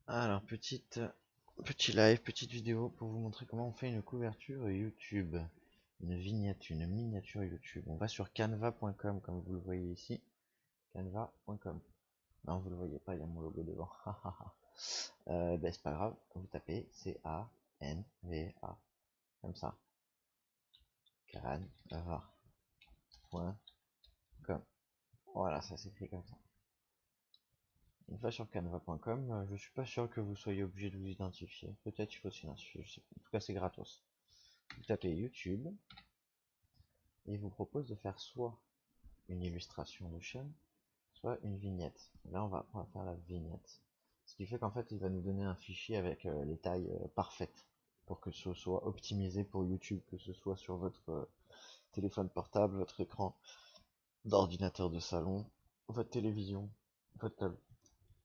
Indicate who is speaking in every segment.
Speaker 1: Alors, petit live, petite vidéo pour vous montrer comment on fait une couverture YouTube. Une vignette, une miniature YouTube. On va sur canva.com comme vous le voyez ici. Canva.com. Non, vous le voyez pas, il y a mon logo devant. Ben, c'est pas grave, vous tapez C-A-N-V-A. Comme ça. Canva.com. Voilà, ça s'écrit comme ça. Une fois sur canva.com, je suis pas sûr que vous soyez obligé de vous identifier. Peut-être il faut s'identifier, je sais pas. En tout cas, c'est gratos. Vous tapez YouTube et il vous propose de faire soit une illustration de chaîne, soit une vignette. Là, on va faire la vignette. Ce qui fait qu'en fait, il va nous donner un fichier avec les tailles parfaites pour que ce soit optimisé pour YouTube, que ce soit sur votre téléphone portable, votre écran d'ordinateur de salon, votre télévision, votre,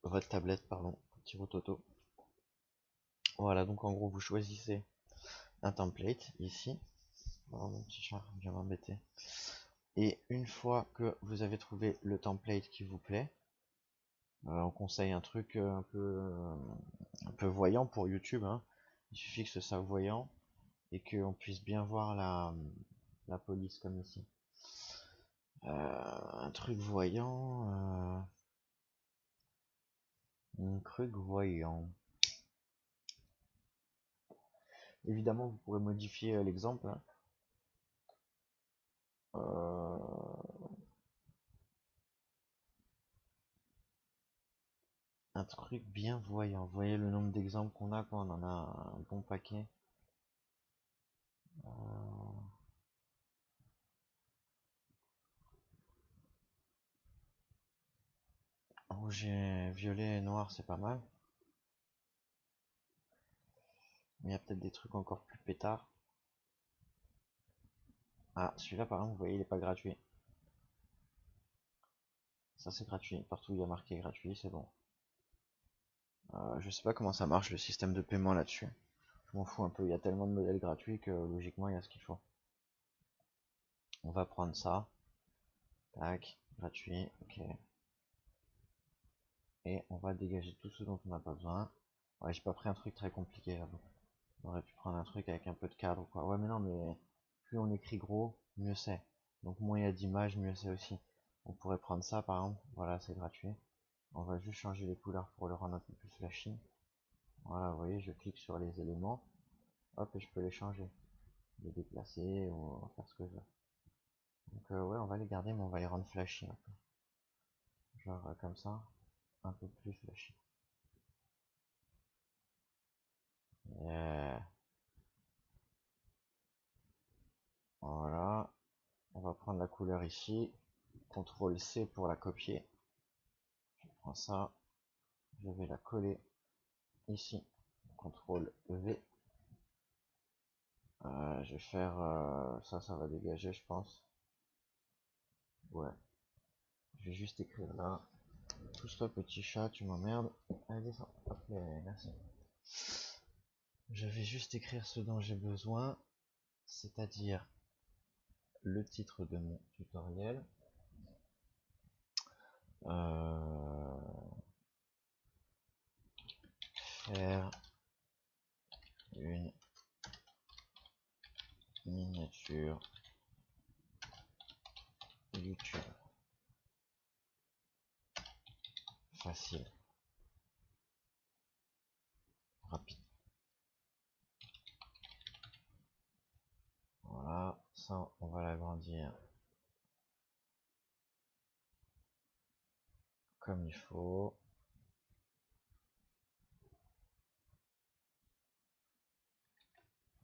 Speaker 1: votre tablette, pardon, petit rototo. Voilà, donc en gros, vous choisissez un template ici. Oh, mon petit chat vient m'embêter. Et une fois que vous avez trouvé le template qui vous plaît, on conseille un truc un peu voyant pour YouTube, hein. Il suffit que ce soit voyant et qu'on puisse bien voir la police comme ici. Un truc voyant, un truc voyant. Évidemment, vous pourrez modifier l'exemple, hein. Un truc bien voyant. Vous voyez le nombre d'exemples qu'on a quand on en a un bon paquet. Euh, Rouge et violet et noir, c'est pas mal. Mais il y a peut-être des trucs encore plus pétards. Ah, celui-là, par exemple, vous voyez, il est pas gratuit. Ça, c'est gratuit. Partout où il y a marqué gratuit, c'est bon. Je sais pas comment ça marche, le système de paiement là-dessus. Je m'en fous un peu. Il y a tellement de modèles gratuits que logiquement, il y a ce qu'il faut. On va prendre ça. Tac, gratuit. Ok. Et on va dégager tout ce dont on n'a pas besoin. Ouais, j'ai pas pris un truc très compliqué là. On aurait pu prendre un truc avec un peu de cadre ou quoi. Ouais, mais non, mais plus on écrit gros, mieux c'est. Donc moins il y a d'images, mieux c'est aussi. On pourrait prendre ça par exemple. Voilà, c'est gratuit. On va juste changer les couleurs pour le rendre un peu plus flashy. Voilà, vous voyez, je clique sur les éléments. Hop, et je peux les changer. Les déplacer ou faire ce que je veux. Donc ouais, on va les garder, mais on va les rendre flashy un peu. Genre comme ça, un peu plus flashy. Yeah. Voilà. On va prendre la couleur ici. CTRL C pour la copier. Je prends ça. Je vais la coller ici. CTRL V. Je vais faire ça, ça va dégager, je pense. Ouais. Je vais juste écrire là. Pousse-toi, petit chat, tu m'emmerdes. Allez, descends. Hop, merci. Je vais juste écrire ce dont j'ai besoin, c'est-à-dire le titre de mon tutoriel. Faire une miniature YouTube facile, rapide. Voilà, ça on va l'agrandir comme il faut.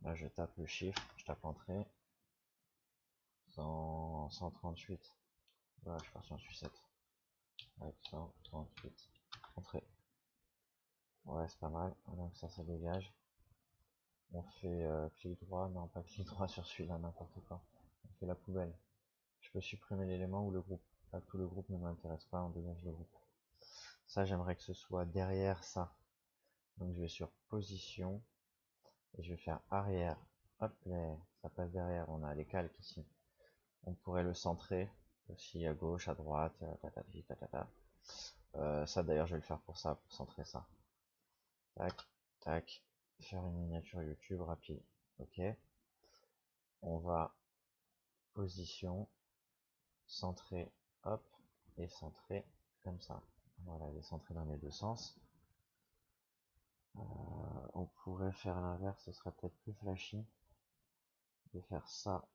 Speaker 1: Là je tape le chiffre, je tape entrée. 138. Voilà, je pars sur un sucette. Avec 138. Entrée. Ouais, c'est pas mal. Donc ça dégage. On fait clic droit, non pas clic droit sur celui-là, n'importe quoi. On fait la poubelle. Je peux supprimer l'élément ou le groupe. Là, tout le groupe ne m'intéresse pas, on dégage le groupe. Ça, j'aimerais que ce soit derrière ça. Donc je vais sur position et je vais faire arrière. Hop là, ça passe derrière. On a les calques ici. On pourrait le centrer aussi à gauche, à droite, tatati, tatata. Ça d'ailleurs, je vais le faire pour ça, pour centrer ça. tac, tac, faire une miniature YouTube rapide. Ok, on va position, centrer, hop, et centrer comme ça. Voilà, les centrer dans les deux sens. On pourrait faire l'inverse, ce serait peut-être plus flashy de faire ça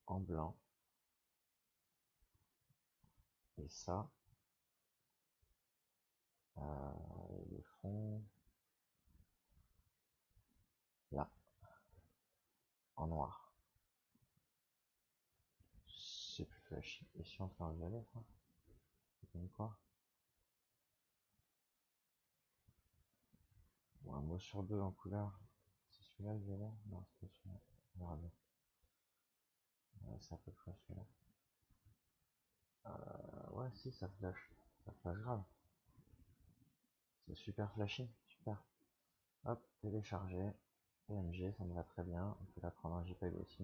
Speaker 1: en blanc et ça le fond là en noir. C'est plus flashy. Et si on fait en violet, ça comme quoi? Bon, un mot sur deux en couleur. C'est celui-là le violet? Non, c'est pas celui-là. On verra bien. C'est à peu près celui-là. Ouais, si, ça flash. Ça flash grave. C'est super flashy. Super. Hop, télécharger. PNG, ça me va très bien. On peut la prendre en JPEG aussi.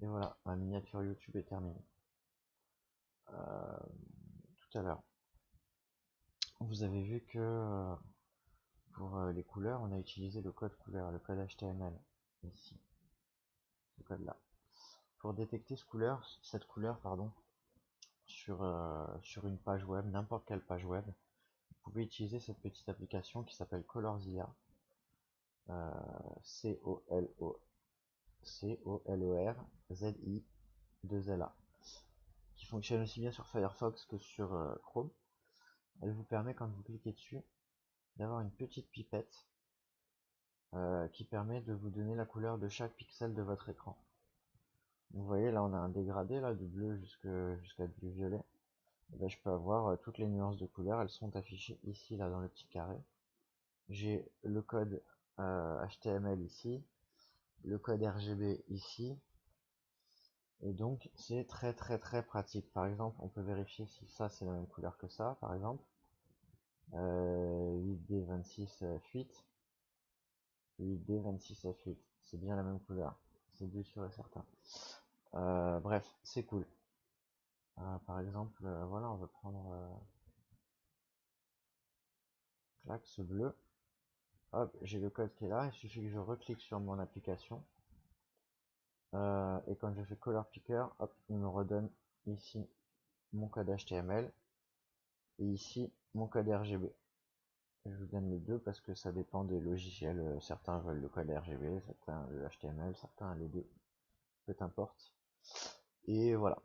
Speaker 1: Et voilà, ma miniature YouTube est terminée. Tout à l'heure, vous avez vu que pour les couleurs, on a utilisé le code couleur, le code HTML, ici, ce code là. Pour détecter cette couleur, pardon, sur une page web, n'importe quelle page web, vous pouvez utiliser cette petite application qui s'appelle Colorzilla, C-O-L-O-R-Z-I-2-L-A, qui fonctionne aussi bien sur Firefox que sur Chrome. Elle vous permet, quand vous cliquez dessus, d'avoir une petite pipette qui permet de vous donner la couleur de chaque pixel de votre écran. Vous voyez, là on a un dégradé là du bleu jusqu'à du violet. Et là, je peux avoir toutes les nuances de couleurs, elles sont affichées ici là dans le petit carré. J'ai le code HTML ici, le code RGB ici, et donc c'est très pratique. Par exemple, on peut vérifier si ça c'est la même couleur que ça, par exemple. 8D26 fuite, 8D26 fuite, c'est bien la même couleur, c'est du sûr et certain. Bref, c'est cool. Par exemple, voilà, on va prendre clac, ce bleu. Hop, j'ai le code qui est là, il suffit que je reclique sur mon application. Et quand je fais Color Picker, hop, il me redonne ici mon code HTML et ici mon code RGB. Je vous donne les deux parce que ça dépend des logiciels. Certains veulent le code RGB, certains le HTML, certains les deux. Peu importe. Et voilà.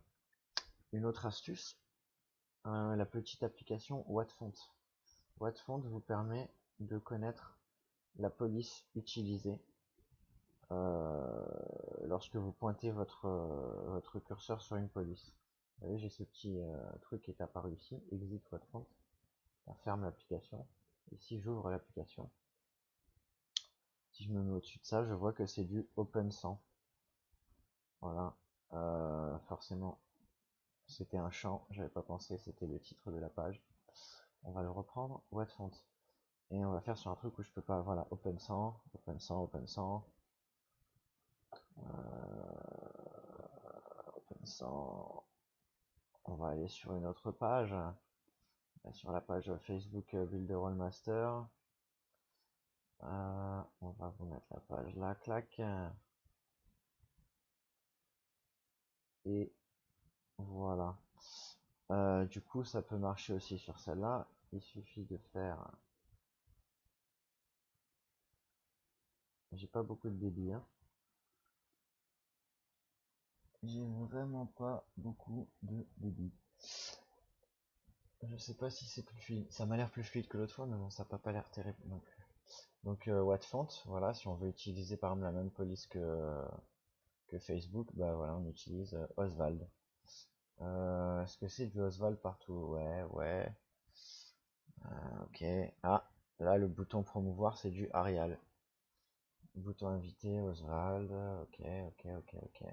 Speaker 1: Une autre astuce, la petite application WhatFont. WhatFont vous permet de connaître la police utilisée lorsque vous pointez votre curseur sur une police. Vous voyez, j'ai ce petit truc qui est apparu ici, exit WhatFont. Ça ferme l'application. Ici, j'ouvre l'application. Si je me mets au-dessus de ça, je vois que c'est du Open100. Voilà. Forcément, c'était un champ. J'avais pas pensé, c'était le titre de la page. On va le reprendre, WhatFont. Et on va faire sur un truc où je peux pas. Voilà, Open100, Open100, Open100. Open100. On va aller sur une autre page. Sur la page Facebook Builder All Master. On va vous mettre la page là, clac. Et voilà. Du coup, ça peut marcher aussi sur celle-là. Il suffit de faire. J'ai pas beaucoup de débit, hein. J'ai vraiment pas beaucoup de débit. Je sais pas si c'est plus fluide. Ça m'a l'air plus fluide que l'autre fois, mais bon, ça n'a pas l'air terrible non plus. Donc, WhatFont, voilà, si on veut utiliser par exemple la même police que Facebook, bah voilà, on utilise Oswald. Est-ce que c'est du Oswald partout? Ouais, ouais. Ok. Ah, là, le bouton promouvoir, c'est du Arial. Bouton invité, Oswald. Ok, ok, ok, ok.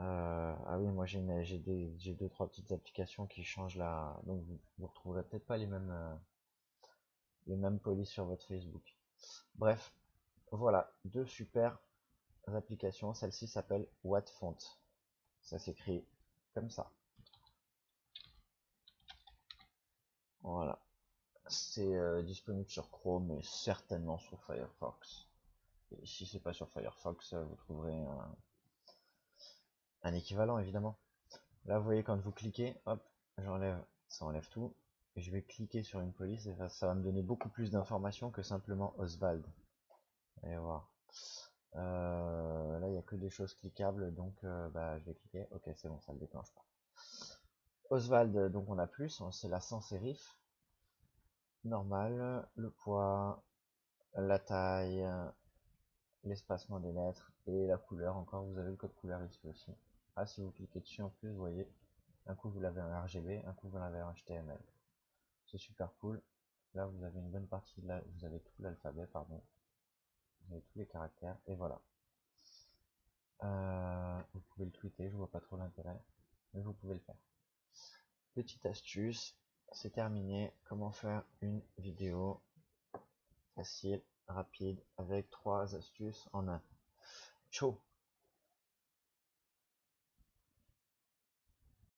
Speaker 1: Ah oui, moi j'ai deux trois petites applications qui changent la. Donc vous retrouverez peut-être pas les mêmes polices sur votre Facebook. Bref, voilà, deux super applications. Celle-ci s'appelle WhatFont. Ça s'écrit comme ça. Voilà. C'est disponible sur Chrome et certainement sur Firefox. Et si c'est pas sur Firefox, vous trouverez un équivalent évidemment. Là, vous voyez, quand vous cliquez, hop, j'enlève, ça enlève tout. Et je vais cliquer sur une police et ça va me donner beaucoup plus d'informations que simplement Oswald. Allez voir. Là, il n'y a que des choses cliquables, donc bah, je vais cliquer. Ok, c'est bon, ça ne le déclenche pas. Oswald, donc on a plus, c'est la sans sérif. Normal, le poids, la taille, l'espacement des lettres et la couleur. Encore, vous avez le code couleur ici aussi. Ah, si vous cliquez dessus en plus, vous voyez, un coup vous l'avez en RGB, un coup vous l'avez en HTML. C'est super cool. Là, vous avez une bonne partie de la, vous avez tout l'alphabet, pardon. Vous avez tous les caractères, et voilà. Vous pouvez le tweeter, je vois pas trop l'intérêt, mais vous pouvez le faire. Petite astuce, c'est terminé. Comment faire une vidéo facile, rapide, avec 3 astuces en un. Ciao!